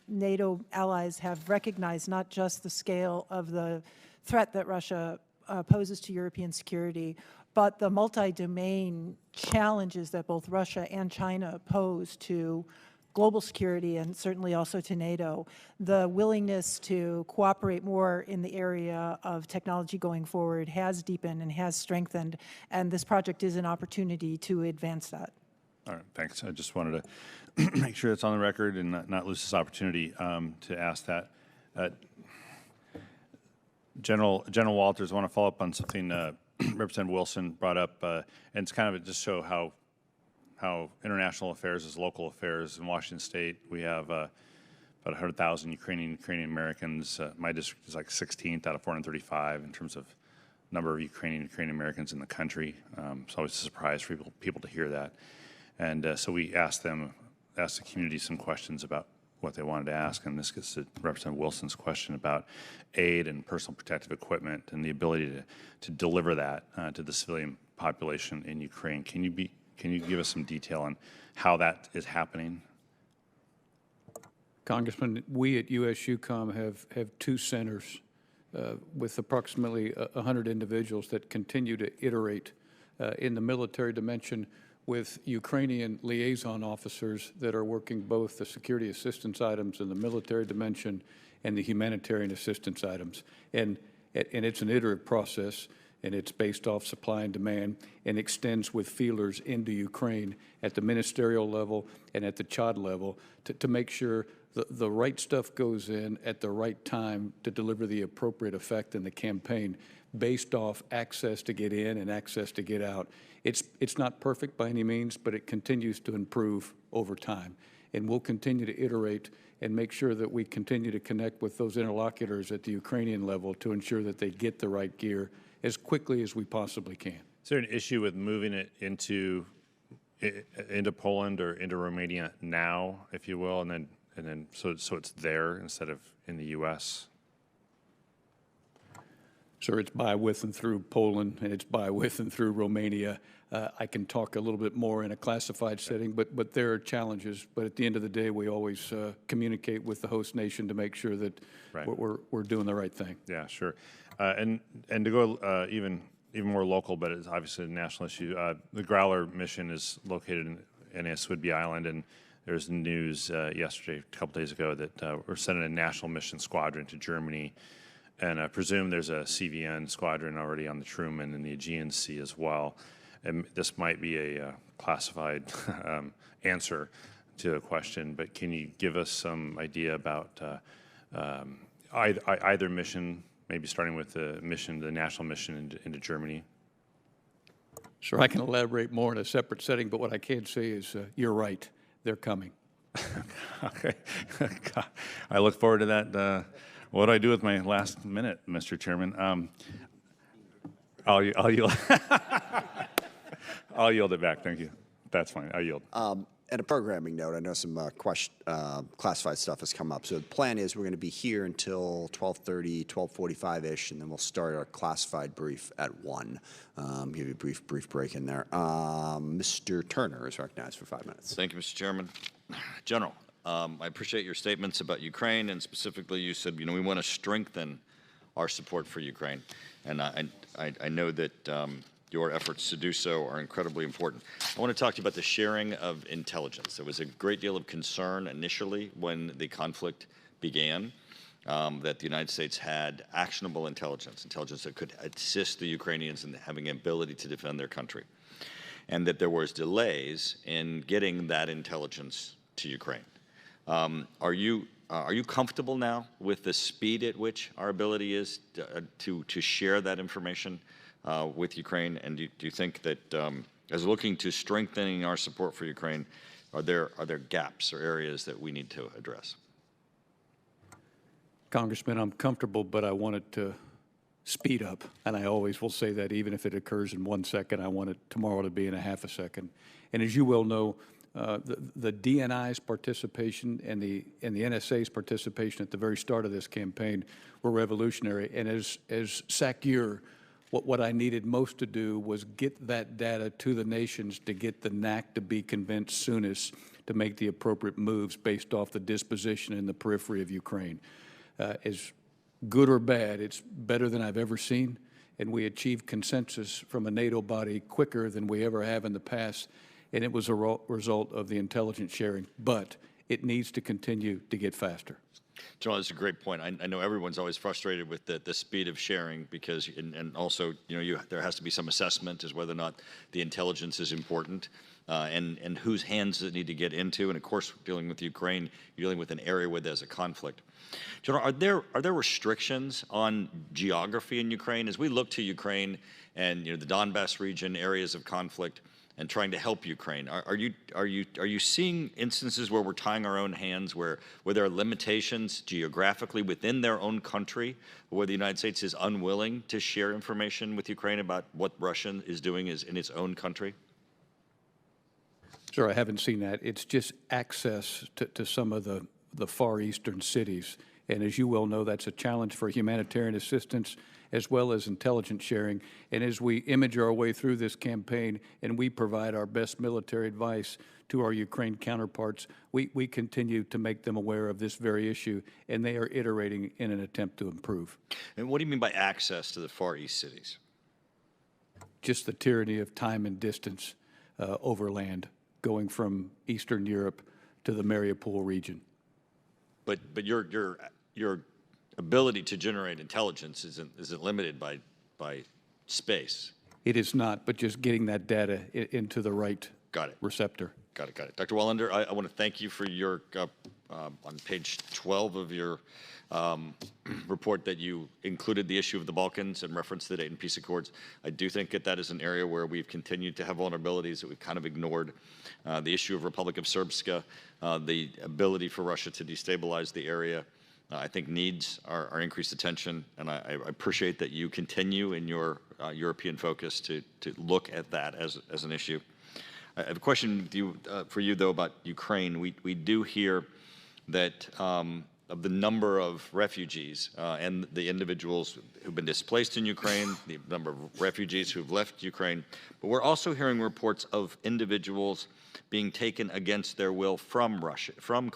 Speaker 3: NATO allies have recognized not just the scale of the threat that Russia poses to European security, but the multi-domain challenges that both Russia and China pose to global security and certainly also to NATO, the willingness to cooperate more in the area of technology going forward has deepened and has strengthened, and this project is an opportunity to advance that.
Speaker 7: All right, thanks. I just wanted to make sure it's on the record and not lose this opportunity to ask that. General Wolters, I want to follow up on something Representative Wilson brought up, and it's kind of just show how international affairs is local affairs. In Washington State, we have about 100,000 Ukrainian Americans. My district is like 16th out of 435 in terms of number of Ukrainian Americans in the country. It's always a surprise for people to hear that. And so we asked the community some questions about what they wanted to ask, and this gets to Representative Wilson's question about aid and personal protective equipment and the ability to deliver that to the civilian population in Ukraine. Can you give us some detail on how that is happening?
Speaker 4: Congressman, we at US Eucom have 2 centers with approximately 100 individuals that continue to iterate in the military dimension with Ukrainian liaison officers that are working both the security assistance items in the military dimension and the humanitarian assistance items. And it's an iterative process, and it's based off supply and demand, and extends with feelers into Ukraine at the ministerial level and at the CHOD level to make sure the right stuff goes in at the right time to deliver the appropriate effect in the campaign based off access to get in and access to get out. It's not perfect by any means, but it continues to improve over time. And we'll continue to iterate and make sure that we continue to connect with those interlocutors at the Ukrainian level to ensure that they get the right gear as quickly as we possibly can.
Speaker 7: Is there an issue with moving it into Poland or into Romania now, if you will, and then so it's there instead of in the U.S.?
Speaker 4: Sir, it's by, with, and through Poland, and it's by, with, and through Romania. I can talk a little bit more in a classified setting, but there are challenges. But at the end of the day, we always communicate with the host nation to make sure that we're doing the right thing.
Speaker 7: Yeah, sure. And to go even more local, but it's obviously a national issue. The Growler mission is located in Aswidby Island, and there's news yesterday, a couple days ago, that we're sending a national mission squadron to Germany, and I presume there's a CVN squadron already on the Truman and the Aegean Sea as well. And this might be a classified answer to a question, but can you give us some idea about either mission, maybe starting with the national mission into Germany?
Speaker 4: Sure, I can elaborate more in a separate setting, but what I can say is you're right. They're coming.
Speaker 7: Okay. I look forward to that. What do I do with my last minute, Mr. Chairman? I'll yield. I'll yield it back. Thank you. That's fine. I'll yield.
Speaker 1: And a programming note, I know some classified stuff has come up. So the plan is we're going to be here until 12:30, 12:45-ish, and then we'll start our classified brief at 1. Give you a brief break in there. Mr. Turner is recognized for 5 minutes.
Speaker 8: Thank you, Mr. Chairman. General, I appreciate your statements about Ukraine, and specifically you said, we want to strengthen our support for Ukraine. And I know that your efforts to do so are incredibly important. I want to talk to you about the sharing of intelligence. There was a great deal of concern initially when the conflict began that the United States had actionable intelligence that could assist the Ukrainians in having an ability to defend their country, and that there was delays in getting that intelligence to Ukraine. Are you comfortable now with the speed at which our ability is to share that information with Ukraine? And do you think that as looking to strengthening our support for Ukraine, are there gaps or areas that we need to address?
Speaker 4: Congressman, I'm comfortable, but I want it to speed up. And I always will say that even if it occurs in 1 second, I want it tomorrow to be in a half a second. And as you well know, the DNI's participation and the NSA's participation at the very start of this campaign were revolutionary. And as SACEUR, what I needed most to do was get that data to the nations to get the NAC to be convinced soonest to make the appropriate moves based off the disposition in the periphery of Ukraine. As good or bad, it's better than I've ever seen, and we achieved consensus from a NATO body quicker than we ever have in the past, and it was a result of the intelligence sharing, but it needs to continue to get faster.
Speaker 8: General, that's a great point. I know everyone's always frustrated with the speed of sharing because, and also, there has to be some assessment as whether or not the intelligence is important and whose hands does it need to get into. And of course, dealing with Ukraine, you're dealing with an area where there's a conflict. General, are there restrictions on geography in Ukraine as we look to Ukraine and the Donbass region, areas of conflict, and trying to help Ukraine? Are you seeing instances where we're tying our own hands, where there are limitations geographically within their own country, where the United States is unwilling to share information with Ukraine about what Russia is doing in its own country?
Speaker 4: Sure, I haven't seen that. It's just access to some of the Far Eastern cities. And as you well know, that's a challenge for humanitarian assistance as well as intelligence sharing. And as we image our way through this campaign and we provide our best military advice to our Ukraine counterparts, we continue to make them aware of this very issue, and they are iterating in an attempt to improve.
Speaker 8: And what do you mean by access to the Far East cities?
Speaker 4: Just the tyranny of time and distance over land, going from Eastern Europe to the Mariupol region.
Speaker 8: But your ability to generate intelligence isn't limited by space.
Speaker 4: It is not, but just getting that data into the right receptor.
Speaker 8: Got it. Dr. Wallander, I want to thank you for your, on page 12 of your report that you included the issue of the Balkans and referenced the Dayton Peace Accords. I do think that is an area where we've continued to have vulnerabilities that we've kind of ignored. The issue of Republic of Srpska, the ability for Russia to destabilize the area, I think needs our increased attention, and I appreciate that you continue in your European focus to look at that as an issue. I have a question for you, though, about Ukraine. We do hear that of the number of refugees and the individuals who've been displaced in Ukraine, the number of refugees who've left Ukraine, but we're also hearing reports of individuals being taken against their will from Russia, from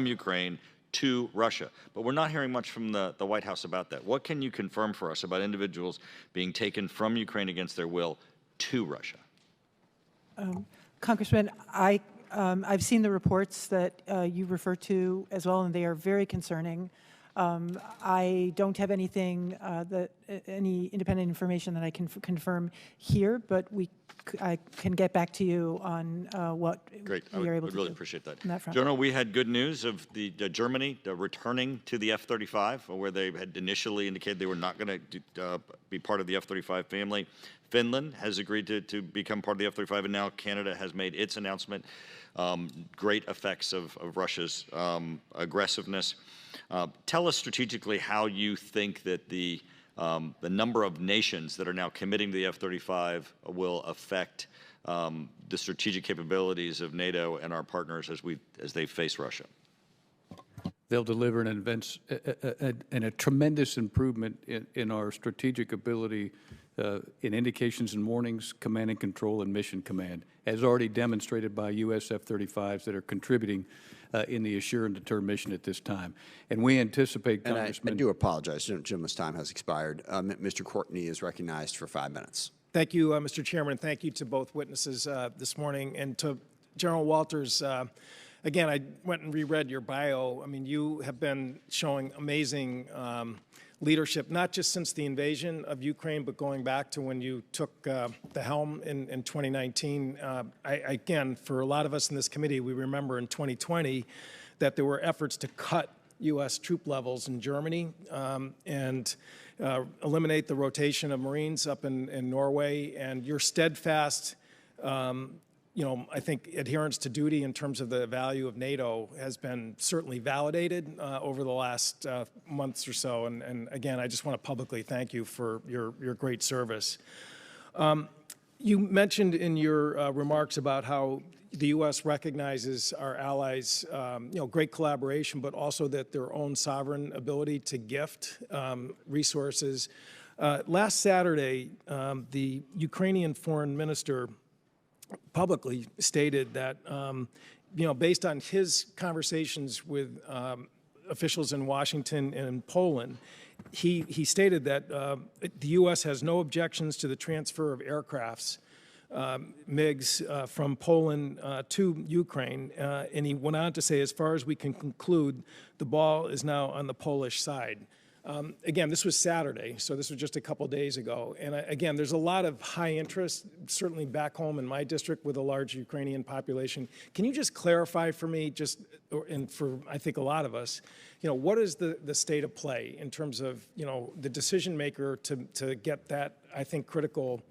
Speaker 8: Ukraine to Russia. But we're not hearing much from the White House about that. What can you confirm for us about individuals being taken from Ukraine against their will to Russia?
Speaker 3: Congressman, I've seen the reports that you refer to as well, and they are very concerning. I don't have anything any independent information that I can confirm here, but I can get back to you on what
Speaker 8: Great.
Speaker 3: we are able to do.
Speaker 8: I would really appreciate that.
Speaker 3: On that front.
Speaker 8: General, we had good news of the Germany returning to the F-35, where they had initially indicated they were not going to be part of the F-35 family. Finland has agreed to become part of the F-35, and now Canada has made its announcement. Great effects of Russia's aggressiveness. Tell us strategically how you think that the number of nations that are now committing to the F-35 will affect the strategic capabilities of NATO and our partners as they face Russia.
Speaker 4: They'll deliver a tremendous improvement in our strategic ability in indications and warnings, command and control, and mission command, as already demonstrated by U.S. F-35s that are contributing in the assure and deter mission at this time. And we anticipate,
Speaker 1: And
Speaker 4: Congressman—
Speaker 1: I do apologize, Jim's time has expired. Mr. Courtney is recognized for 5 minutes.
Speaker 9: Thank you, Mr. Chairman. Thank you to both witnesses this morning. And to General Wolters, again, I went and reread your bio. I mean, you have been showing amazing leadership, not just since the invasion of Ukraine, but going back to when you took the helm in 2019. Again, for a lot of us in this committee, we remember in 2020 that there were efforts to cut U.S. troop levels in Germany and eliminate the rotation of Marines up in Norway. And your steadfast I think adherence to duty in terms of the value of NATO has been certainly validated over the last months or so. And again, I just want to publicly thank you for your great service. You mentioned in your remarks about how the U.S. recognizes our allies, great collaboration, but also that their own sovereign ability to gift resources. Last Saturday, the Ukrainian foreign minister publicly stated that, based on his conversations with officials in Washington and in Poland, he stated that the U.S. has no objections to the transfer of aircrafts, MiGs, from Poland to Ukraine. And he went on to say, as far as we can conclude, the ball is now on the Polish side. Again, this was Saturday, so this was just a couple days ago. And again, there's a lot of high interest, certainly back home in my district with a large Ukrainian population. Can you just clarify for me, and for I think a lot of us, what is the state of play in terms of, the decision maker to get that, I think, critical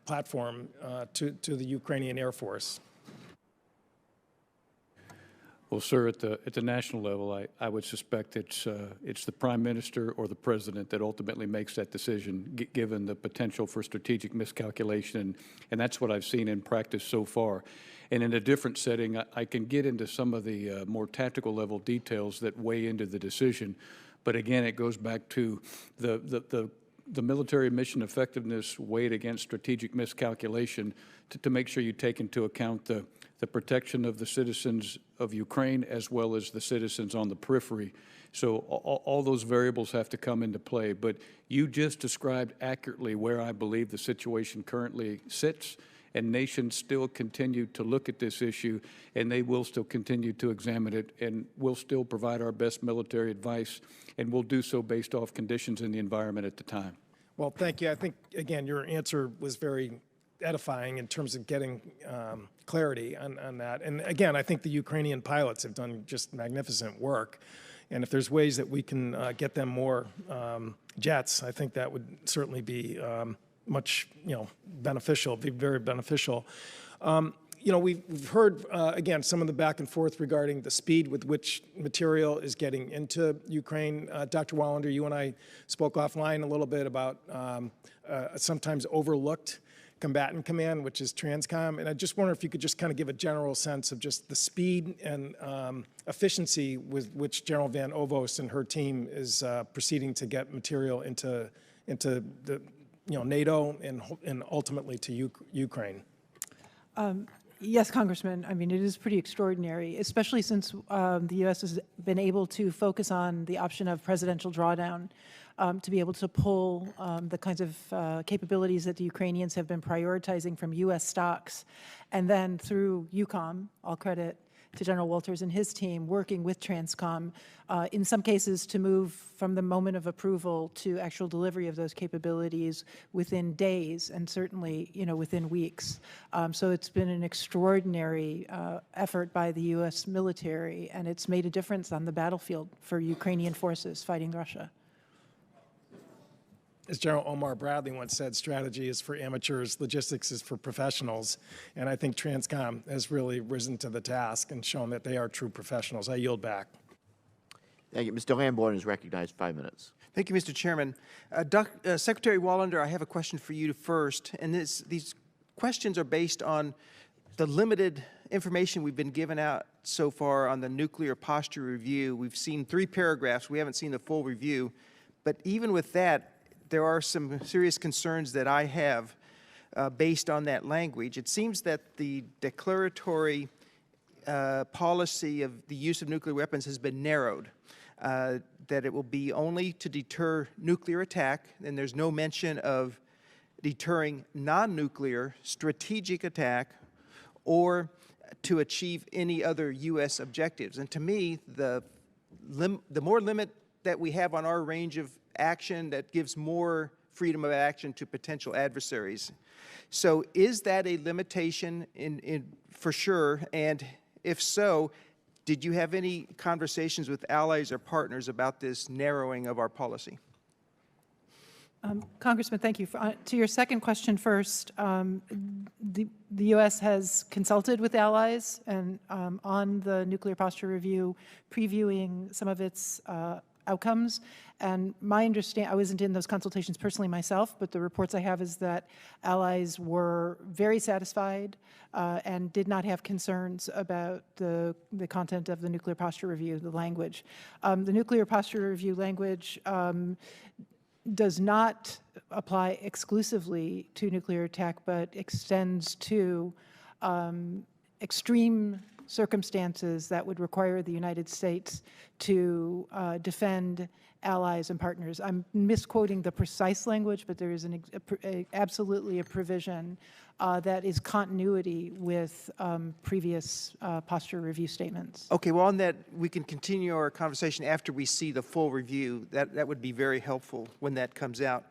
Speaker 9: platform to the Ukrainian Air Force?
Speaker 4: Well, sir, at the national level, I would suspect it's the Prime Minister or the President that ultimately makes that decision, given the potential for strategic miscalculation, and that's what I've seen in practice so far. And in a different setting, I can get into some of the more tactical level details that weigh into the decision, but again, it goes back to the military mission effectiveness weighed against strategic miscalculation to make sure you take into account the protection of the citizens of Ukraine as well as the citizens on the periphery. So all those variables have to come into play. But you just described accurately where I believe the situation currently sits, and nations still continue to look at this issue, and they will still continue to examine it, and we'll still provide our best military advice, and we'll do so based off conditions in the environment at the time.
Speaker 9: Well, thank you. I think, again, your answer was very edifying in terms of getting clarity on that. And again, I think the Ukrainian pilots have done just magnificent work. And if there's ways that we can get them more jets, I think that would certainly be much, beneficial, be very beneficial. We've heard, again, some of the back and forth regarding the speed with which material is getting into Ukraine. Dr. Wallander, you and I spoke offline a little bit about sometimes overlooked combatant command, which is Transcom. And I just wonder if you could just kind of give a general sense of just the speed and efficiency with which General Van Ovos and her team is proceeding to get material into the NATO and ultimately to Ukraine.
Speaker 3: Yes, Congressman. I mean, it is pretty extraordinary, especially since the U.S. has been able to focus on the option of presidential drawdown to be able to pull the kinds of capabilities that the Ukrainians have been prioritizing from U.S. stocks. And then through Eucom, all credit to General Wolters and his team, working with Transcom, in some cases to move from the moment of approval to actual delivery of those capabilities within days, and certainly, within weeks. So it's been an extraordinary effort by the U.S. military, and it's made a difference on the battlefield for Ukrainian forces fighting Russia.
Speaker 9: As General Omar Bradley once said, strategy is for amateurs, logistics is for professionals. And I think Transcom has really risen to the task and shown that they are true professionals. I yield back.
Speaker 5: Thank you. Mr. Lamborn is recognized 5 minutes.
Speaker 10: Thank you, Mr. Chairman. Secretary Wallander, I have a question for you first. And these questions are based on the limited information we've been given out so far on the nuclear posture review. We've seen 3 paragraphs. We haven't seen the full review. But even with that, there are some serious concerns that I have based on that language. It seems that the declaratory policy of the use of nuclear weapons has been narrowed, that it will be only to deter nuclear attack, and there's no mention of deterring non-nuclear strategic attack or to achieve any other U.S. objectives. And to me, the more limit that we have on our range of action, that gives more freedom of action to potential adversaries. So is that a limitation for sure? And if so, did you have any conversations with allies or partners about this narrowing of our policy?
Speaker 3: Congressman, thank you. To your second question first, the U.S. has consulted with allies and on the nuclear posture review, previewing some of its outcomes. And my understanding, I wasn't in those consultations personally myself, but the reports I have is that allies were very satisfied and did not have concerns about the content of the nuclear posture review, the language. The nuclear posture review language does not apply exclusively to nuclear attack, but extends to extreme circumstances that would require the United States to defend allies and partners. I'm misquoting the precise language, but there is absolutely a provision that is continuity with previous posture review statements.
Speaker 10: Okay, well, on that, we can continue our conversation after we see the full review. That would be very helpful when that comes out.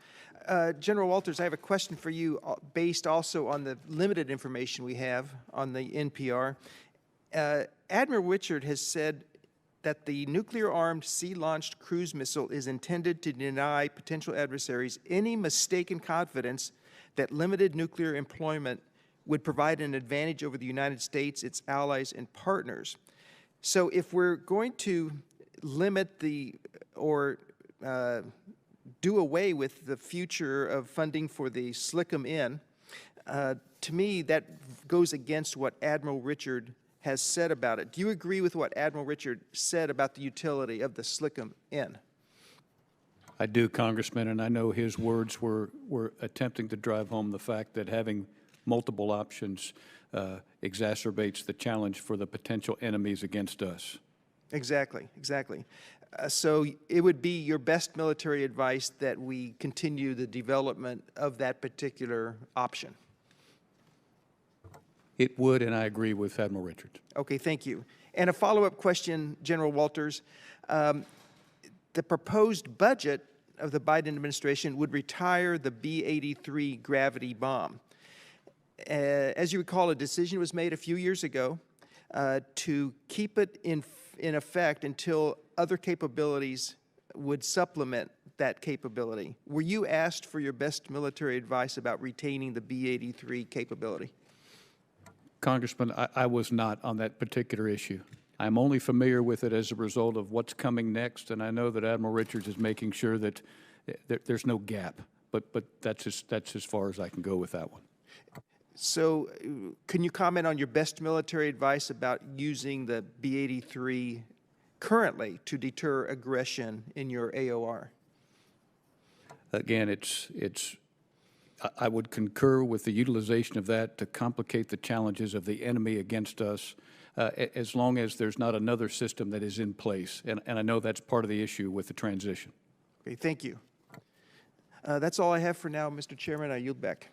Speaker 10: General Wolters, I have a question for you based also on the limited information we have on the NPR. Admiral Richard has said that the nuclear-armed sea-launched cruise missile is intended to deny potential adversaries any mistaken confidence that limited nuclear employment would provide an advantage over the United States, its allies, and partners. So if we're going to limit or do away with the future of funding for the SLCM-N, to me, that goes against what Admiral Richard has said about it. Do you agree with what Admiral Richard said about the utility of the SLCM-N?
Speaker 4: I do, Congressman, and I know his words were attempting to drive home the fact that having multiple options exacerbates the challenge for the potential enemies against us.
Speaker 10: Exactly, exactly. So it would be your best military advice that we continue the development of that particular option?
Speaker 4: It would, and I agree with Admiral Richards.
Speaker 10: Okay, thank you. And a follow-up question, General Wolters. The proposed budget of the Biden administration would retire the B-83 gravity bomb. As you recall, a decision was made a few years ago to keep it in effect until other capabilities would supplement that capability. Were you asked for your best military advice about retaining the B-83 capability?
Speaker 4: Congressman, I was not on that particular issue. I'm only familiar with it as a result of what's coming next, and I know that Admiral Richards is making sure that there's no gap. But that's as far as I can go with that one.
Speaker 10: So can you comment on your best military advice about using the B-83 currently to deter aggression in your AOR?
Speaker 4: Again, it's I would concur with the utilization of that to complicate the challenges of the enemy against us, as long as there's not another system that is in place. And I know that's part of the issue with the transition.
Speaker 10: Okay, thank you. That's all I have for now, Mr. Chairman. I yield back.